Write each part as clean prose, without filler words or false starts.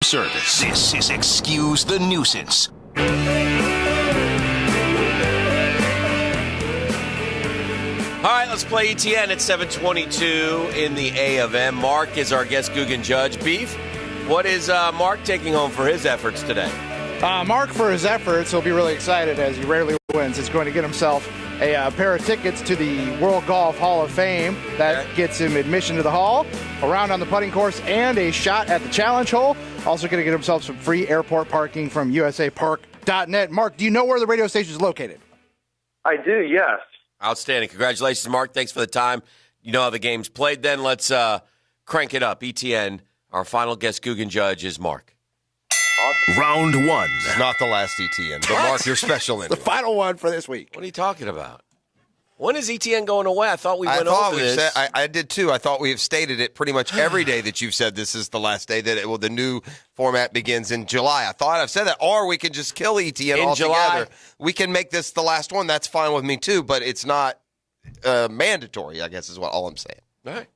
Service. This is Excuse the Nuisance. All right, let's play ETN at 7:22 in the A of M. Mark is our guest Guggen Judge. Beef, what is Mark taking home for his efforts today? Mark, for his efforts, he'll be really excited as he rarely wins. He's going to get himself a pair of tickets to the World Golf Hall of Fame. That gets him admission to the hall, a round on the putting course, and a shot at the challenge hole. Also going to get himself some free airport parking from usapark.net. Mark, do you know where the radio station is located? I do, yes. Outstanding. Congratulations, Mark. Thanks for the time. You know how the game's played. Then let's crank it up. ETN, our final guest Guggen Judge is Mark. Awesome. Round one. It's not the last ETN, but Mark, you're special in The final one for this week. What are you talking about? When is ETN going away? I thought we went over over this. I did too. I thought we have stated it pretty much every day that you've said this is the last day that the new format begins in July. I thought I've said that, or we can just kill ETN in altogether. July. We can make this the last one. That's fine with me too, but it's not mandatory, I guess is all I'm saying. All right.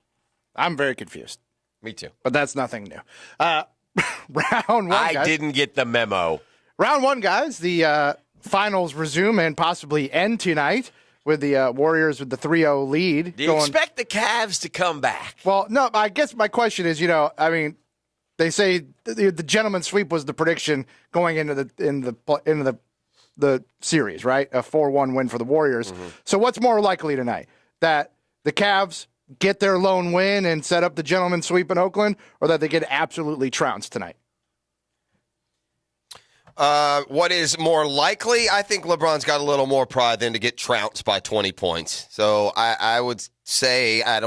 I'm very confused. Me too. But that's nothing new. Round one, guys. Didn't get the memo. Round one, guys. The finals resume and possibly end tonight with the Warriors with the 3-0 lead. Do you expect the Cavs to come back? Well, no, I guess my question is, they say the gentleman's sweep was the prediction going into the series, right? A 4-1 win for the Warriors. Mm-hmm. So what's more likely tonight? That the Cavs get their lone win and set up the gentleman's sweep in Oakland, or that they get absolutely trounced tonight? What is more likely? I think LeBron's got a little more pride than to get trounced by 20 points. So I would say I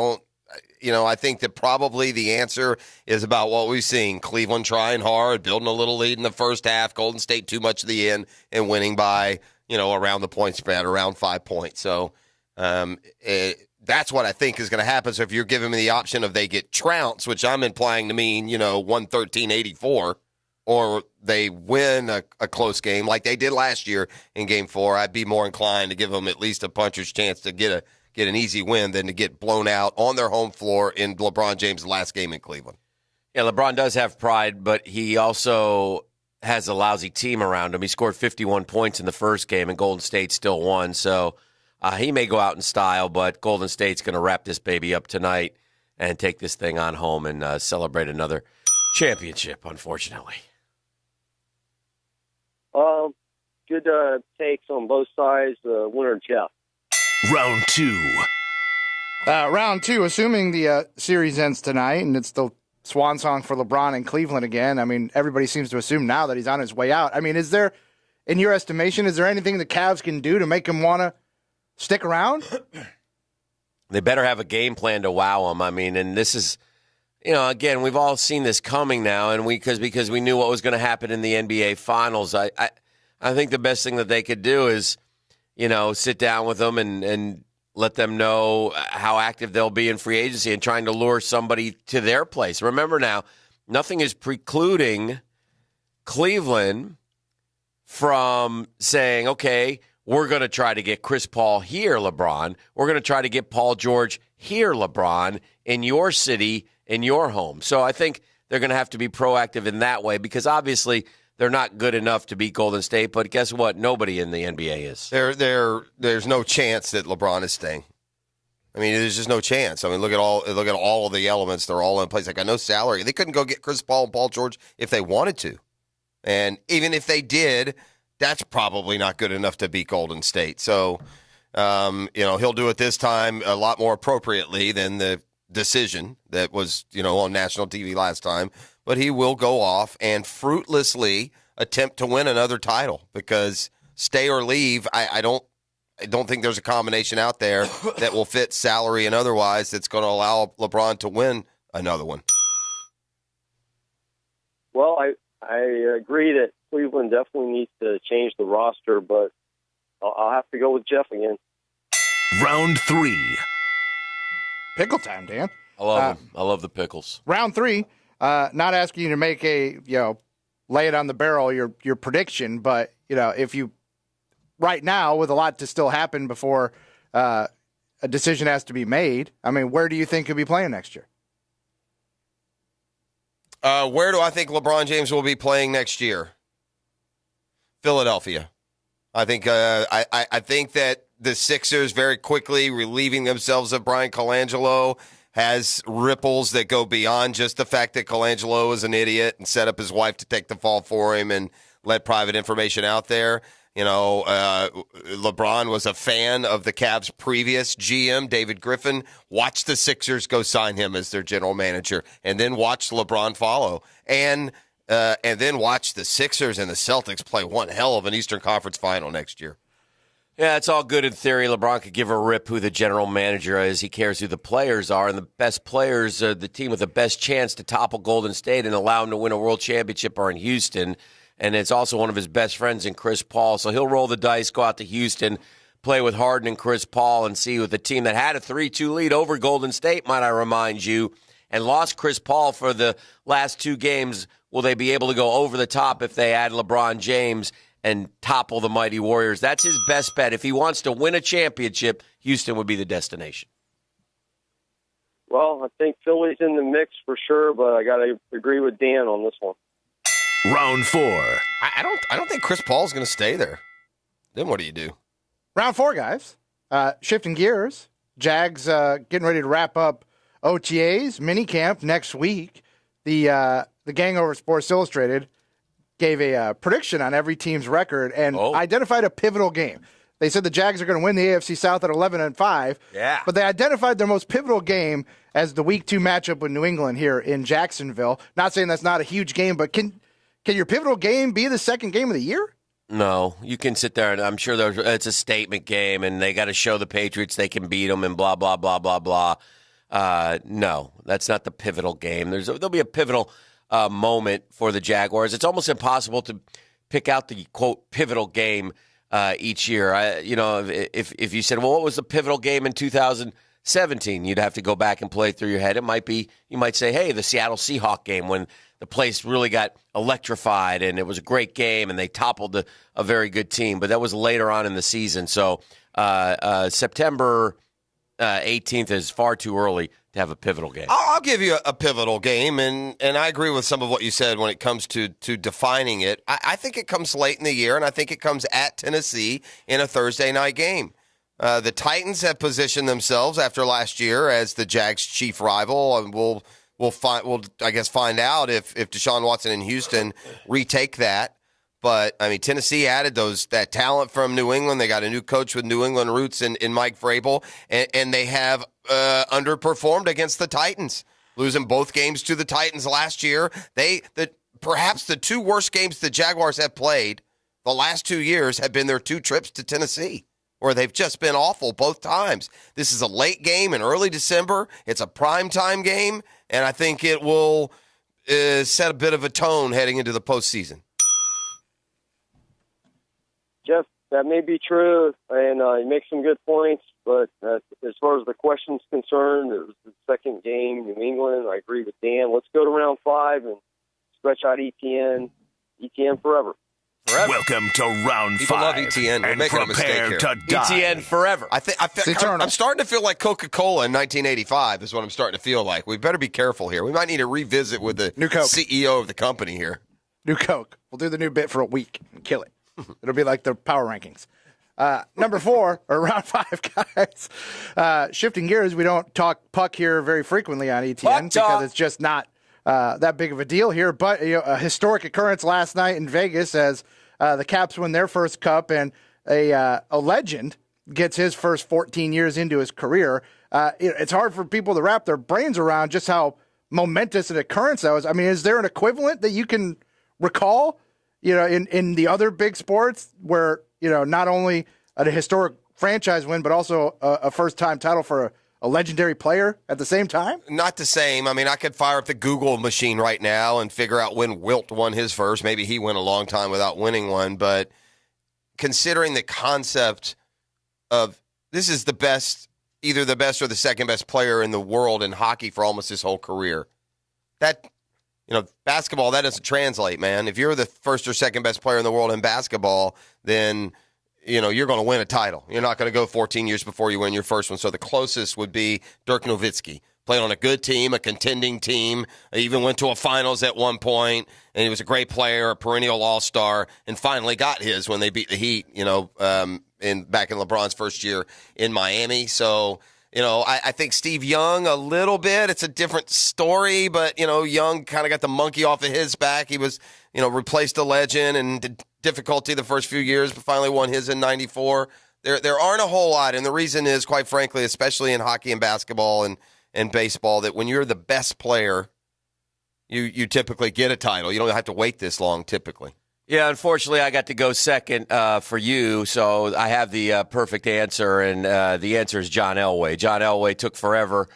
think that probably the answer is about what we've seen. Cleveland trying hard, building a little lead in the first half. Golden State too much at the end and winning by, around the point spread, around 5 points. So that's what I think is going to happen. So if you're giving me the option of they get trounced, which I'm implying to mean, 113-84, or they win a close game like they did last year in Game 4, I'd be more inclined to give them at least a puncher's chance to get an easy win than to get blown out on their home floor in LeBron James' last game in Cleveland. Yeah, LeBron does have pride, but he also has a lousy team around him. He scored 51 points in the first game, and Golden State still won. So he may go out in style, but Golden State's going to wrap this baby up tonight and take this thing on home and celebrate another championship, unfortunately. Good takes on both sides. Winner, Jeff. Round two. Round two, assuming the series ends tonight and it's the swan song for LeBron in Cleveland again. I mean, everybody seems to assume now that he's on his way out. I mean, is there, in your estimation, is there anything the Cavs can do to make him want to stick around? They better have a game plan to wow him. I mean, and this is, again, we've all seen this coming now, and because we knew what was going to happen in the NBA Finals. I think the best thing that they could do is, sit down with them and let them know how active they'll be in free agency and trying to lure somebody to their place. Remember now, nothing is precluding Cleveland from saying, okay, we're going to try to get Chris Paul here, LeBron. We're going to try to get Paul George here, LeBron, in your city, in your home. So I think they're going to have to be proactive in that way because obviously they're not good enough to beat Golden State. But guess what? Nobody in the NBA is. There's no chance that LeBron is staying. I mean, there's just no chance. I mean, look at all of the elements. They're all in place. Like, I know salary. They couldn't go get Chris Paul and Paul George if they wanted to. And even if they did, that's probably not good enough to beat Golden State. So, he'll do it this time a lot more appropriately than the decision that was, on national TV last time. But he will go off and fruitlessly attempt to win another title because stay or leave, I don't think there's a combination out there that will fit salary and otherwise that's going to allow LeBron to win another one. Well, I agree that Cleveland definitely needs to change the roster, but I'll have to go with Jeff again. Round three. Pickle time, Dan. I love them. I love the pickles. Round three. Not asking you to make lay it on the barrel, your prediction, but, if you, right now, with a lot to still happen before a decision has to be made, I mean, where do you think he'll be playing next year? Where do I think LeBron James will be playing next year? Philadelphia. I think I think that the Sixers very quickly relieving themselves of Brian Colangelo has ripples that go beyond just the fact that Colangelo is an idiot and set up his wife to take the fall for him and let private information out there. You know, LeBron was a fan of the Cavs' previous GM, David Griffin. Watch the Sixers go sign him as their general manager, and then watch LeBron follow. And then watch the Sixers and the Celtics play one hell of an Eastern Conference final next year. Yeah, it's all good in theory. LeBron could give a rip who the general manager is. He cares who the players are, and the best players, the team with the best chance to topple Golden State and allow him to win a world championship are in Houston. And it's also one of his best friends in Chris Paul. So he'll roll the dice, go out to Houston, play with Harden and Chris Paul, and see with the team that had a 3-2 lead over Golden State, might I remind you, and lost Chris Paul for the last 2 games. Will they be able to go over the top if they add LeBron James and topple the mighty Warriors? That's his best bet. If he wants to win a championship, Houston would be the destination. Well, I think Philly's in the mix for sure, but I got to agree with Dan on this one. Round 4. I don't think Chris Paul's going to stay there. Then what do you do? Round 4, guys. Shifting gears. Jags getting ready to wrap up OTAs, minicamp next week. The gang over at Sports Illustrated gave a prediction on every team's record and identified a pivotal game. They said the Jags are going to win the AFC South at 11-5. Yeah. But they identified their most pivotal game as the Week 2 matchup with New England here in Jacksonville. Not saying that's not a huge game, but can your pivotal game be the second game of the year? No, you can sit there and I'm sure it's a statement game and they got to show the Patriots they can beat them and blah, blah, blah, blah, blah. No, that's not the pivotal game. There'll be a pivotal moment for the Jaguars. It's almost impossible to pick out the, quote, pivotal game each year. If you said, well, what was the pivotal game in 2017? You'd have to go back and play it through your head. You might say, hey, the Seattle Seahawks game when the place really got electrified and it was a great game and they toppled a very good team. But that was later on in the season. So September 18th is far too early to have a pivotal game. I'll give you a pivotal game, and I agree with some of what you said when it comes to defining it. I think it comes late in the year, and I think it comes at Tennessee in a Thursday night game. The Titans have positioned themselves after last year as the Jags' chief rival, and we'll I guess find out if Deshaun Watson and Houston retake that. But, I mean, Tennessee added that talent from New England. They got a new coach with New England roots in Mike Vrabel, and they have underperformed against the Titans, losing both games to the Titans last year. Perhaps the 2 worst games the Jaguars have played the last 2 years have been their 2 trips to Tennessee, where they've just been awful both times. This is a late game in early December. It's a primetime game, and I think it will set a bit of a tone heading into the postseason. Jeff, that may be true, and you make some good points, but as far as the question's concerned, it was the second game, New England. I agree with Dan. Let's go to round 5 and stretch out ETN forever. Welcome to round 5. People love ETN. We're and making a mistake prepare here. to die. ETN forever. I'm starting to feel like Coca-Cola in 1985 is what I'm starting to feel like. We better be careful here. We might need to revisit with the New Coke. CEO of the company here. New Coke. We'll do the new bit for a week and kill it. It'll be like the power rankings. Number 4, or round 5, guys. Shifting gears, we don't talk puck here very frequently on ETN because it's just not that big of a deal here. But a historic occurrence last night in Vegas as the Caps win their first cup and a legend gets his first 14 years into his career. It's hard for people to wrap their brains around just how momentous an occurrence that was. I mean, is there an equivalent that you can recall, in the other big sports where, not only a historic franchise win, but also a first-time title for a legendary player at the same time? Not the same. I mean, I could fire up the Google machine right now and figure out when Wilt won his first. Maybe he went a long time without winning one. But considering the concept of this is the best, either the best or the second best player in the world in hockey for almost his whole career, that, basketball, that doesn't translate, man. If you're the first or second best player in the world in basketball, then you're going to win a title. You're not going to go 14 years before you win your first one. So the closest would be Dirk Nowitzki played on a good team, a contending team. He even went to a finals at one point, and he was a great player, a perennial all-star, and finally got his when they beat the Heat, back in LeBron's first year in Miami. So, I think Steve Young a little bit. It's a different story, but, Young kind of got the monkey off of his back. He was, replaced a legend and did difficulty the first few years, but finally won his in 94. There aren't a whole lot, and the reason is, quite frankly, especially in hockey and basketball and baseball, that when you're the best player, you typically get a title. You don't have to wait this long, typically. Yeah, unfortunately, I got to go second for you, so I have the perfect answer, and the answer is John Elway. John Elway took forever.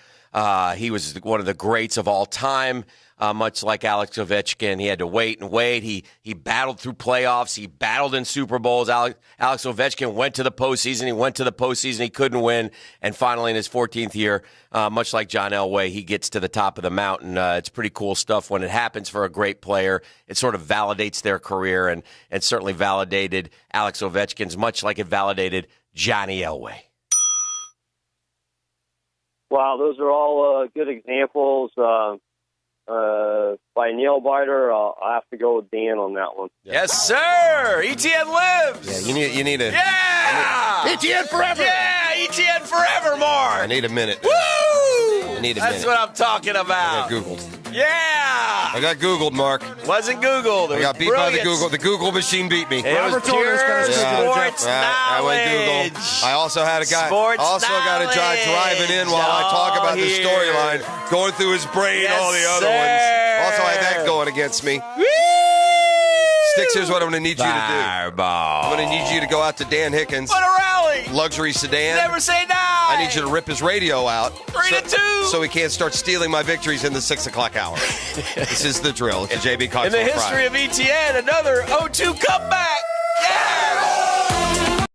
He was one of the greats of all time, much like Alex Ovechkin. He had to wait and wait. He battled through playoffs. He battled in Super Bowls. Alex Ovechkin went to the postseason. He went to the postseason. He couldn't win, and finally in his 14th year, much like John Elway, he gets to the top of the mountain. It's pretty cool stuff when it happens for a great player. It sort of validates their career, and certainly validated Alex Ovechkin's, much like it validated Johnny Elway. Wow, those are all good examples. By nail biter, I'll have to go with Dan on that one. Yes, sir. ETN lives. Yeah, you need a ETN forever. Yeah, ETN forever, Mark. I need a minute. Woo! I need a minute. That's what I'm talking about. I got Googled. Yeah. I got Googled, Mark. Wasn't Googled. I got beat by the Google. The Google machine beat me. It was pure sports knowledge. I went Google. I also had a guy. Got a guy driving in while I talk about the storyline, going through his brain, all the other ones. Also, I had that going against me. Woo! Sticks, here's what I'm going to need you to do. Fireball. I'm going to need you to go out to Dan Hickens. What a rally. Luxury sedan. Never say die. I need you to rip his radio out. 3-2. So he can't start stealing my victories in the 6 o'clock hour. This is the drill. It's a JB Cox in the history of ETN, another 0-2 comeback.